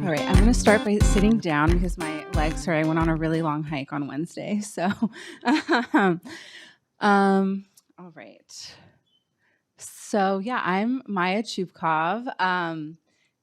All right, I'm going to start by sitting down because my legs hurt. I went on a really long hike on Wednesday. So, all right. So, yeah, I'm Maya Chupkov.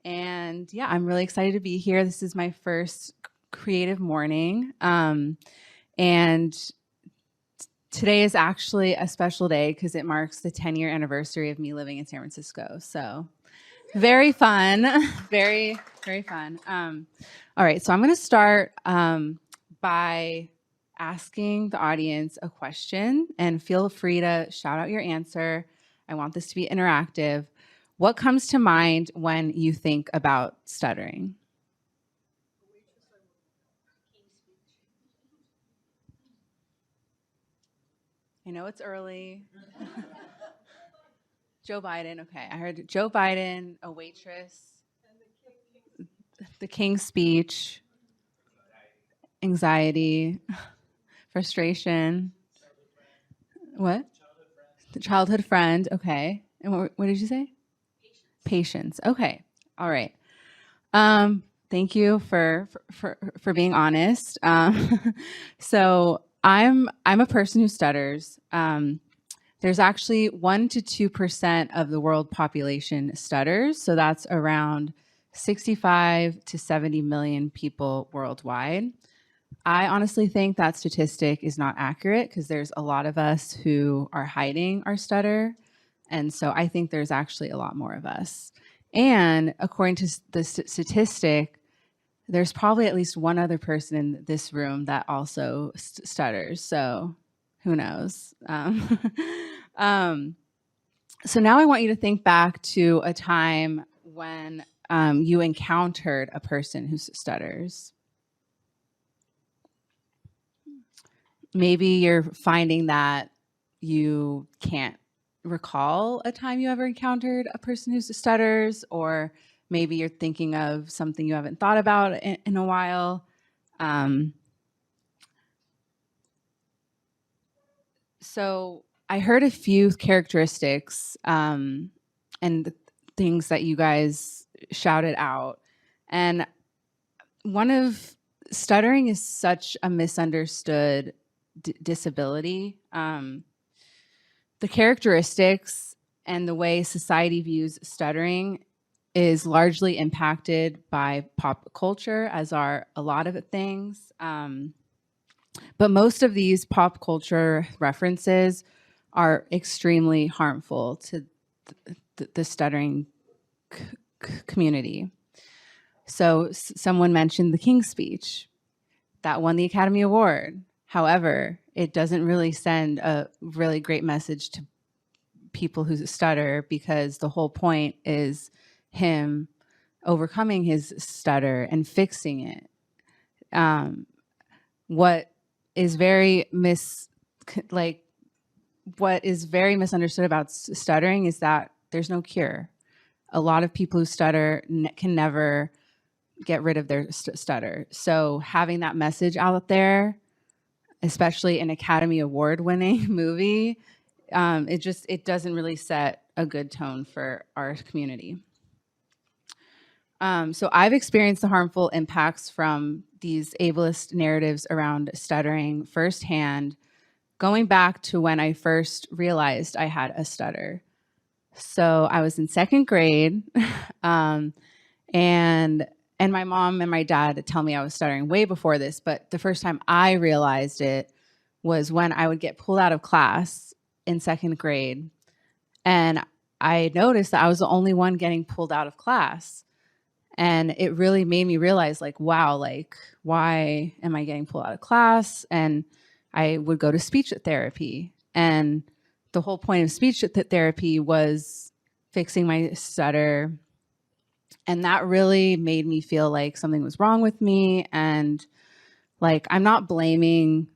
And yeah, I'm really excited to be here. This is my first creative morning. And today is actually a special day because it marks the 10-year anniversary of me living in San Francisco. So, very fun. Very, very fun. All right, so I'm going to start by asking the audience a question, and feel free to shout out your answer. I want this to be interactive. What comes to mind when you think about stuttering? I know it's early. Joe Biden. Okay, I heard Joe Biden, a waitress, the King's speech, anxiety, frustration. What? The childhood friend. Okay. And what did you say? Patience. Okay. All right. Thank you for being honest. So I'm a person who stutters. There's actually 1 to 2% of the world population stutters. So that's around 65 to 70 million people worldwide. I honestly think that statistic is not accurate because there's a lot of us who are hiding our stutter. And so I think there's actually a lot more of us. And according to the statistic, there's probably at least one other person in this room that also stutters. So who knows? So now I want you to think back to a time when you encountered a person who stutters. Maybe you're finding that you can't recall a time you ever encountered a person who stutters, or maybe you're thinking of something you haven't thought about in a while. So I heard a few characteristics and things that you guys shouted out. And one of stuttering is such a misunderstood disability. The characteristics and the way society views stuttering is largely impacted by pop culture, as are a lot of things. But most of these pop culture references are extremely harmful to the stuttering community. So someone mentioned the King's speech that won the Academy Award. However, it doesn't really send a really great message to people who stutter, because the whole point is him overcoming his stutter and fixing it. What is very misunderstood about stuttering is that there's no cure. A lot of people who stutter can never get rid of their stutter. So having that message out there, especially an Academy Award winning movie, it doesn't really set a good tone for our community. So I've experienced the harmful impacts from these ableist narratives around stuttering firsthand, going back to when I first realized I had a stutter. So I was in second grade, and my mom and my dad tell me I was stuttering way before this, but the first time I realized it was when I would get pulled out of class in second grade, and I noticed that I was the only one getting pulled out of class. And it really made me realize, like, wow, like, why am I getting pulled out of class? And I would go to speech therapy. And the whole point of speech therapy was fixing my stutter. And that really made me feel like something was wrong with me. And like, I'm not blaming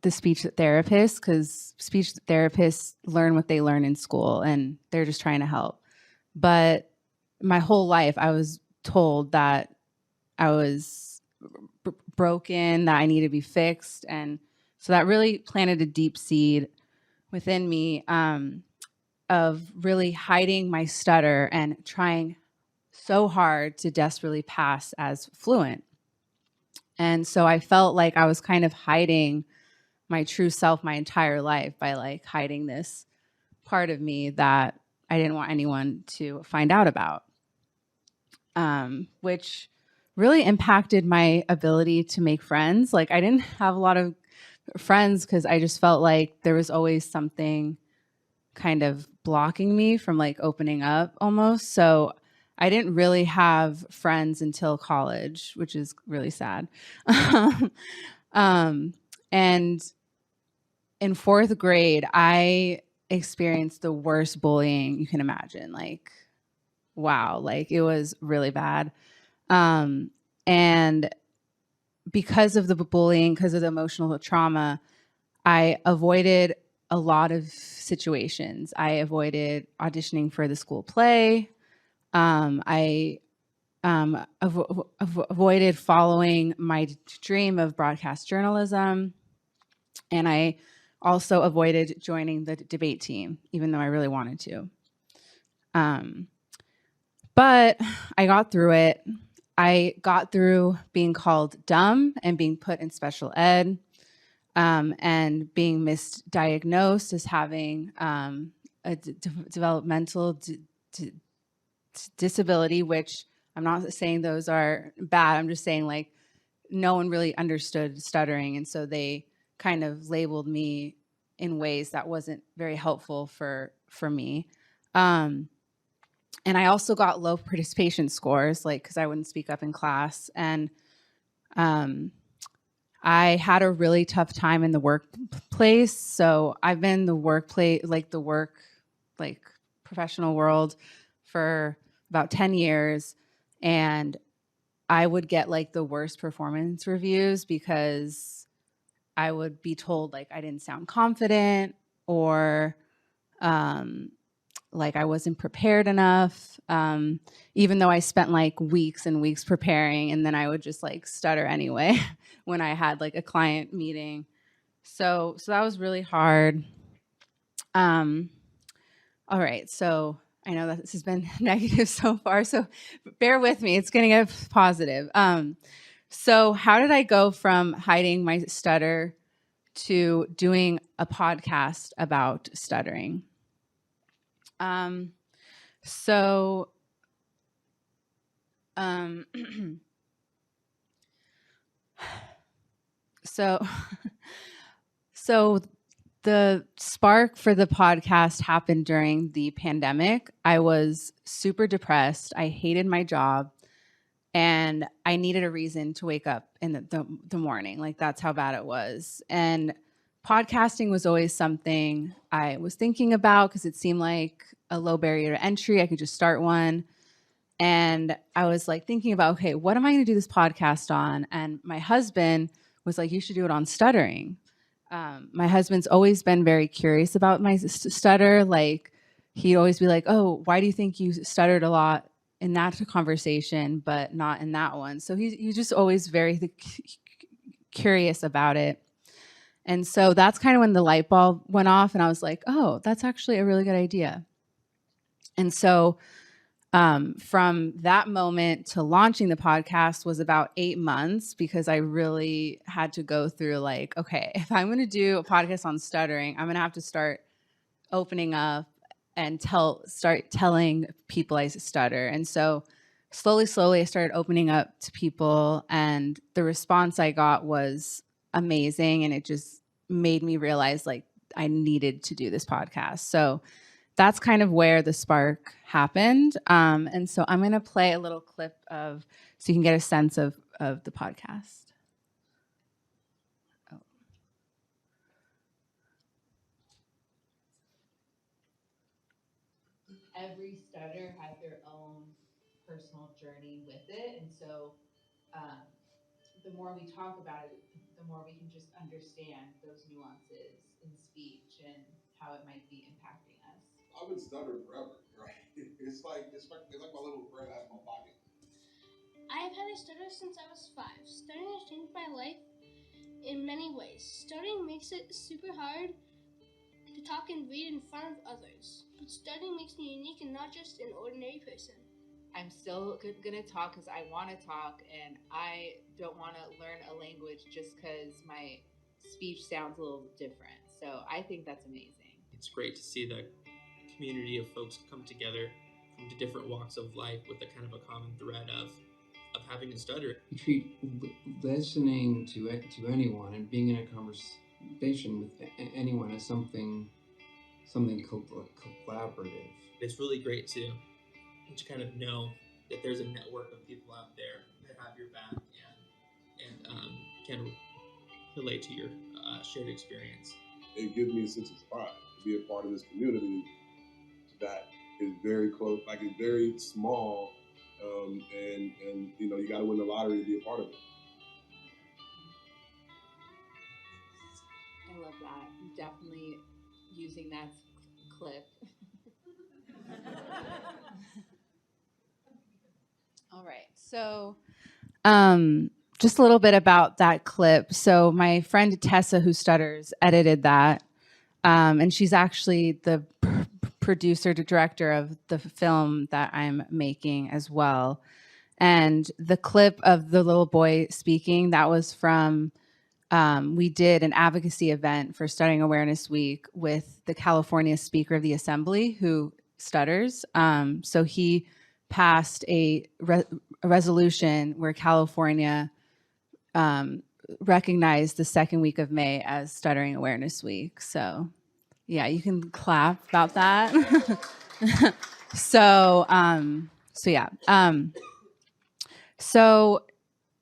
the speech therapist, because speech therapists learn what they learn in school and they're just trying to help. But my whole life, I was told that I was broken, that I needed to be fixed. And so that really planted a deep seed within me of really hiding my stutter and trying so hard to desperately pass as fluent. And so I felt like I was kind of hiding my true self my entire life by like hiding this part of me that I didn't want anyone to find out about, which really impacted my ability to make friends. Like I didn't have a lot of friends because I just felt like there was always something kind of blocking me from like opening up almost. So I didn't really have friends until college, which is really sad. um, and in fourth grade, I experienced the worst bullying you can imagine. Like, wow, like it was really bad. And because of the bullying, because of the emotional trauma, I avoided a lot of situations. I avoided auditioning for the school play. I avoided following my dream of broadcast journalism. And I also avoided joining the debate team, even though I really wanted to. But I got through it. I got through being called dumb and being put in special ed, and being misdiagnosed as having a developmental disability, which I'm not saying those are bad. I'm just saying like no one really understood stuttering. And so they kind of labeled me in ways that wasn't very helpful for me. And I also got low participation scores, like because I wouldn't speak up in class. And I had a really tough time in the workplace. So I've been in the workplace, like professional world for about 10 years. And I would get like the worst performance reviews because I would be told like I didn't sound confident or like I wasn't prepared enough, even though I spent like weeks and weeks preparing, and then I would just like stutter anyway when I had like a client meeting. So that was really hard. All right, so I know that this has been negative so far, so bear with me. It's going to get positive. So how did I go from hiding my stutter to doing a podcast about stuttering? So um, so so the spark for the podcast happened during the pandemic. I was super depressed. I hated my job and I needed a reason to wake up in the morning. Like that's how bad it was. And podcasting was always something I was thinking about because it seemed like a low barrier to entry. I could just start one. And I was like thinking about, okay, what am I going to do this podcast on? And my husband was like, you should do it on stuttering. My husband's always been very curious about my stutter. Like he'd always be like, oh, why do you think you stuttered a lot in that conversation, but not in that one? So he's just always very curious about it. And so that's kind of when the light bulb went off and I was like, oh, that's actually a really good idea. And so from that moment to launching the podcast was about 8 months because I really had to go through like, okay, if I'm going to do a podcast on stuttering, I'm going to have to start opening up and start telling people I stutter. And so slowly, I started opening up to people, and the response I got was amazing, and it just made me realize like I needed to do this podcast. So that's kind of where the spark happened. And so I'm going to play a little clip of so you can get a sense of the podcast. Oh. Every stutter has their own personal journey with it, and so um, the more we talk about it, the more we can just understand those nuances in speech and how it might be impacting us. I've been stuttering forever, right? It's like my little friend I have in my pocket. I have had a stutter since I was 5. Stuttering has changed my life in many ways. Stuttering makes it super hard to talk and read in front of others. But stuttering makes me unique and not just an ordinary person. I'm still gonna talk because I want to talk, and I don't want to learn a language just because my speech sounds a little different. So I think that's amazing. It's great to see the community of folks come together from the different walks of life with a kind of a common thread of having a stutter. You treat listening to anyone and being in a conversation with anyone as something collaborative. It's really great to kind of know that there's a network of people out there that have your back and can relate to your shared experience. It gives me a sense of pride to be a part of this community that is very close, like it's very small, and you know, you got to win the lottery to be a part of it. I love that. I'm definitely using that clip. All right. So, just a little bit about that clip. So my friend Tessa, who stutters, edited that. And she's actually the producer, director of the film that I'm making as well. And the clip of the little boy speaking, that was from, we did an advocacy event for Stuttering Awareness Week with the California Speaker of the Assembly who stutters. So he passed a resolution where California recognized the second week of May as Stuttering Awareness Week. So yeah, you can clap about that. So yeah. So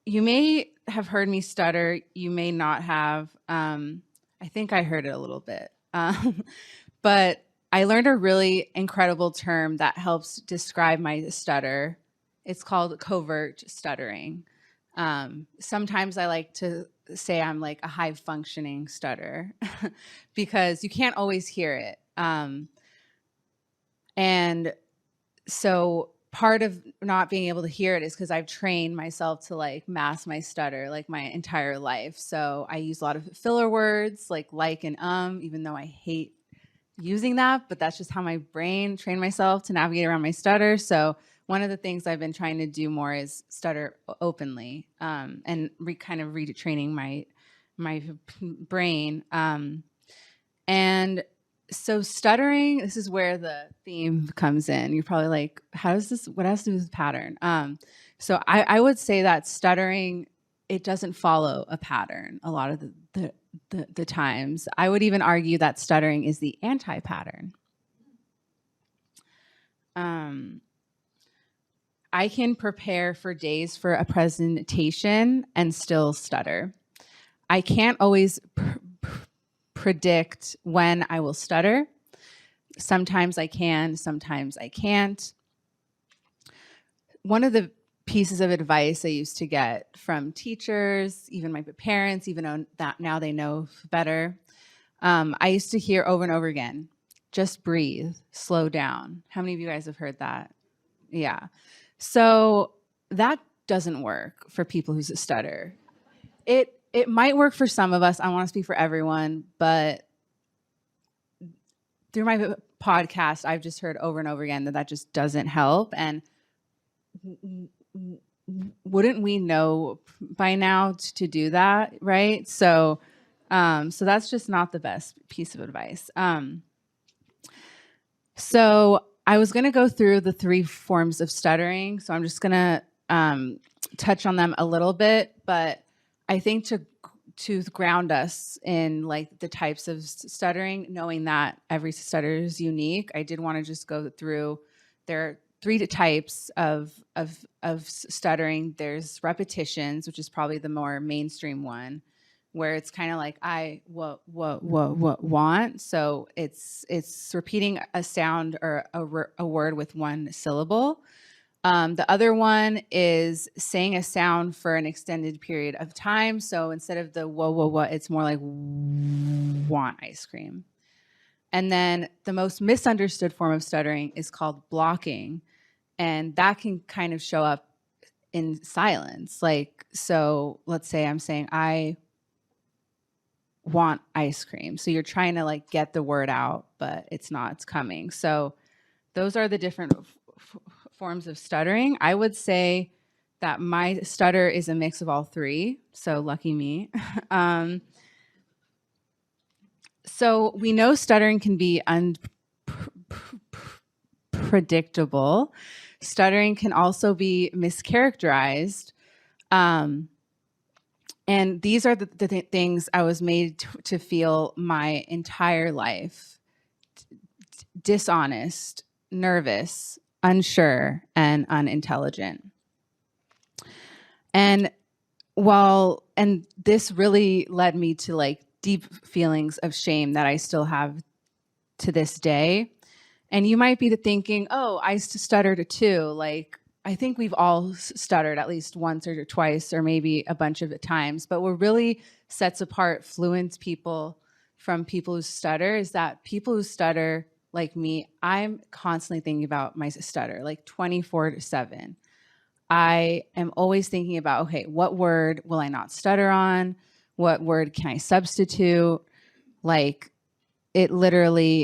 you may have heard me stutter. You may not have. I think I heard it a little bit. But I learned a really incredible term that helps describe my stutter. It's called covert stuttering. Sometimes I like to say I'm like a high functioning stutter because you can't always hear it. And so part of not being able to hear it is because I've trained myself to like mask my stutter like my entire life. So I use a lot of filler words like and even though I hate using that, but that's just how my brain trained myself to navigate around my stutter. So one of the things I've been trying to do more is stutter openly, and kind of retraining my brain. And so stuttering, this is where the theme comes in. You're probably like, what has to do with pattern? So I would say that stuttering, it doesn't follow a pattern a lot of the times. I would even argue that stuttering is the anti-pattern. I can prepare for days for a presentation and still stutter. I can't always predict when I will stutter. Sometimes I can, sometimes I can't. One of the pieces of advice I used to get from teachers, even my parents, even though that now they know better, I used to hear over and over again, just breathe, slow down. How many of you guys have heard that? Yeah. So that doesn't work for people who stutter. It might work for some of us. I want to speak for everyone, but through my podcast, I've just heard over and over again that just doesn't help. And wouldn't we know by now to do that, right? So that's just not the best piece of advice. So I was going to go through the 3 forms of stuttering. So I'm just going to touch on them a little bit, but I think to ground us in like the types of stuttering, knowing that every stutter is unique, I did want to just go through. There are 3 types of stuttering. There's repetitions, which is probably the more mainstream one, where it's kind of like I want. So it's repeating a sound or a word with one syllable. The other one is saying a sound for an extended period of time. So instead of the whoa, it's more like want ice cream. And then the most misunderstood form of stuttering is called blocking. And that can kind of show up in silence. Like, so let's say I'm saying, I want ice cream. So you're trying to like get the word out, but it's not, it's coming. So those are the different forms of stuttering. I would say that my stutter is a mix of all three. So lucky me. So we know stuttering can be unpredictable. Stuttering can also be mischaracterized. And these are the things I was made to feel my entire life: dishonest, nervous, unsure, and unintelligent. And this really led me to like deep feelings of shame that I still have to this day. And you might be thinking, oh, I stuttered too. Like, I think we've all stuttered at least once or twice, or maybe a bunch of times. But what really sets apart fluent people from people who stutter is that people who stutter, like me, I'm constantly thinking about my stutter, like 24/7. I am always thinking about, okay, what word will I not stutter on? What word can I substitute? Like, it literally,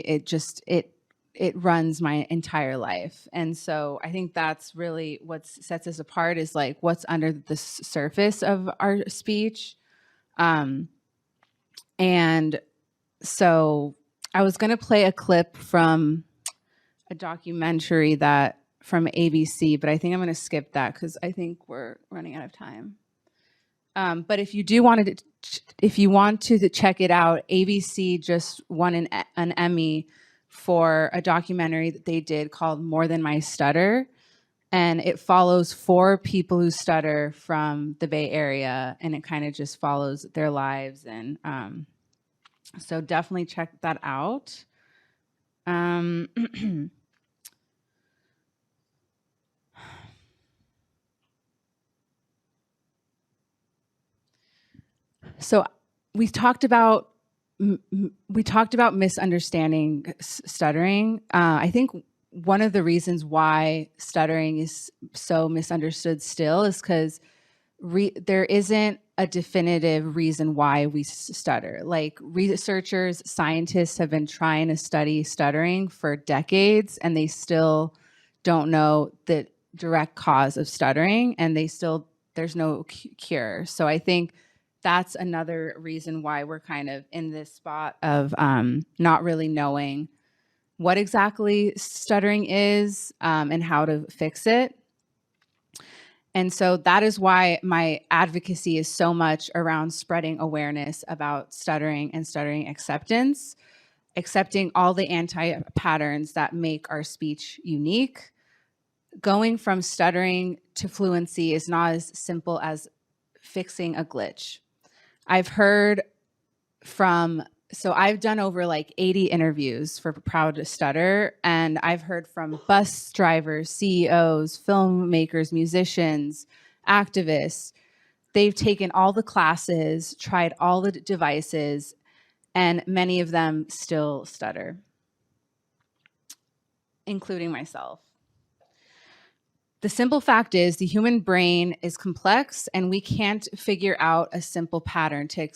it runs my entire life. And so I think that's really what sets us apart, is like what's under the surface of our speech. And so I was going to play a clip from a documentary that from ABC, but I think I'm going to skip that because I think we're running out of time. But if you want to check it out, ABC just won an Emmy for a documentary that they did called More Than My Stutter. And it follows 4 people who stutter from the Bay Area, and it kind of just follows their lives. And so definitely check that out. So we talked about misunderstanding stuttering. I think one of the reasons why stuttering is so misunderstood still is because there isn't a definitive reason why we stutter. Like, researchers, scientists have been trying to study stuttering for decades, and they still don't know the direct cause of stuttering, and there's no cure. So I think that's another reason why we're kind of in this spot of not really knowing what exactly stuttering is and how to fix it. And so that is why my advocacy is so much around spreading awareness about stuttering and stuttering acceptance, accepting all the anti-patterns that make our speech unique. Going from stuttering to fluency is not as simple as fixing a glitch. I've done over like 80 interviews for Proud to Stutter, and I've heard from bus drivers, CEOs, filmmakers, musicians, activists. They've taken all the classes, tried all the devices, and many of them still stutter, including myself. The simple fact is the human brain is complex, and we can't figure out a simple pattern to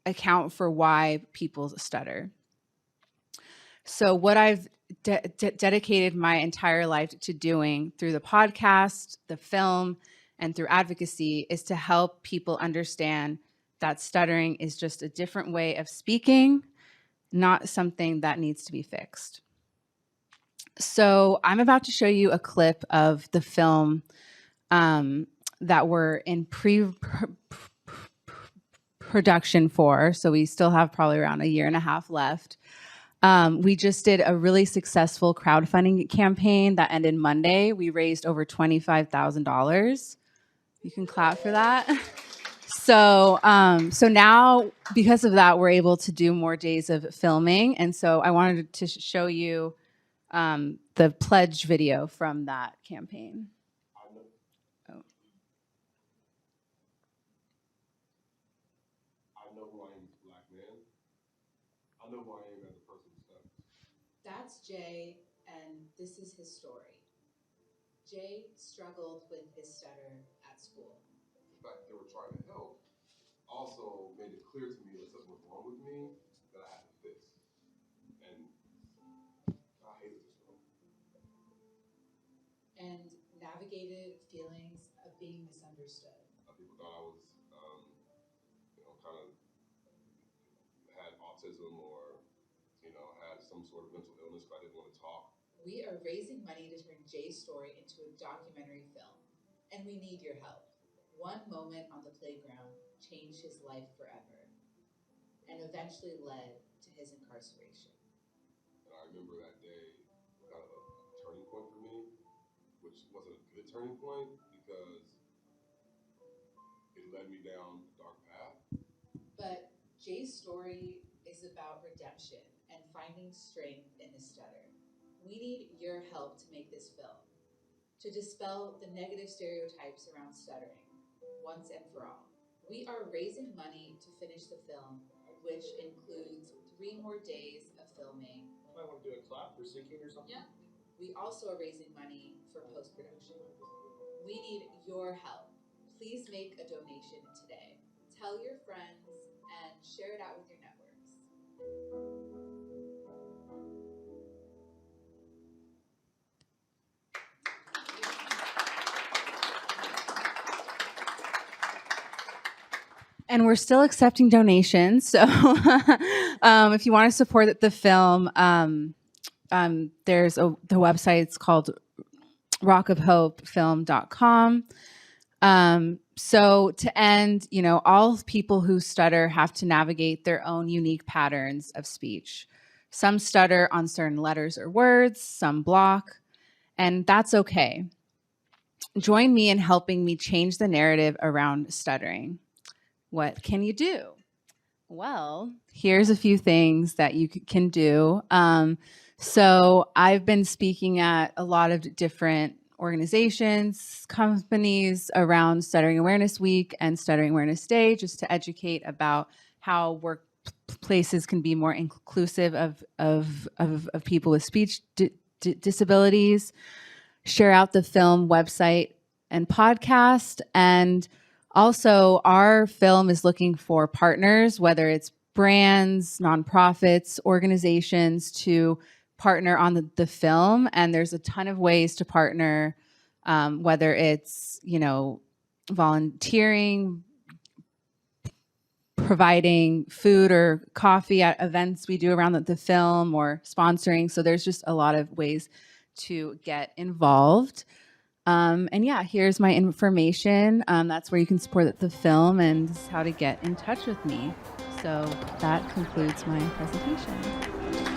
account for why people stutter. So what I've dedicated my entire life to doing through the podcast, the film, and through advocacy is to help people understand that stuttering is just a different way of speaking, not something that needs to be fixed. So I'm about to show you a clip of the film that we're in production for. So we still have probably around a year and a half left. We just did a really successful crowdfunding campaign that ended Monday. We raised over $25,000. You can clap for that. So now, because of that, we're able to do more days of filming. And so I wanted to show you the pledge video from that campaign. I know who I am as a Black man. I know who I am as a person who stutters. That's Jay, and this is his story. Jay struggled with his stutter at school. The fact that they were trying to help also made it clear to me that something was wrong with me that I had to fix. And navigated feelings of being misunderstood? People thought I was, kind of had autism or, had some sort of mental illness, but I didn't want to talk. We are raising money to turn Jay's story into a documentary film, and we need your help. One moment on the playground changed his life forever and eventually led to his incarceration. And I remember that day kind of a turning point for me, which wasn't a good turning point because it led me down a dark path. But Jay's story is about redemption and finding strength in his stutter. We need your help to make this film, to dispel the negative stereotypes around stuttering once and for all. We are raising money to finish the film, which includes 3 more days of filming. You might want to do a clap for syncing or something. Yeah. We also are raising money for post-production. We need your help. Please make a donation today. Tell your friends and share it out with your networks. And we're still accepting donations. So if you want to support the film, there's the website. It's called rockofhopefilm.com. So to end, all people who stutter have to navigate their own unique patterns of speech. Some stutter on certain letters or words, some block, and that's okay. Join me in helping me change the narrative around stuttering. What can you do? Well, here's a few things that you can do. So I've been speaking at a lot of different organizations, companies around Stuttering Awareness Week and Stuttering Awareness Day, just to educate about how workplaces can be more inclusive of people with speech disabilities. Share out the film website and podcast. And also, our film is looking for partners, whether it's brands, nonprofits, organizations, to partner on the film. And there's a ton of ways to partner, whether it's, volunteering, providing food or coffee at events we do around the film, or sponsoring. So there's just a lot of ways to get involved. And yeah, here's my information. That's where you can support the film, and this is how to get in touch with me. So that concludes my presentation.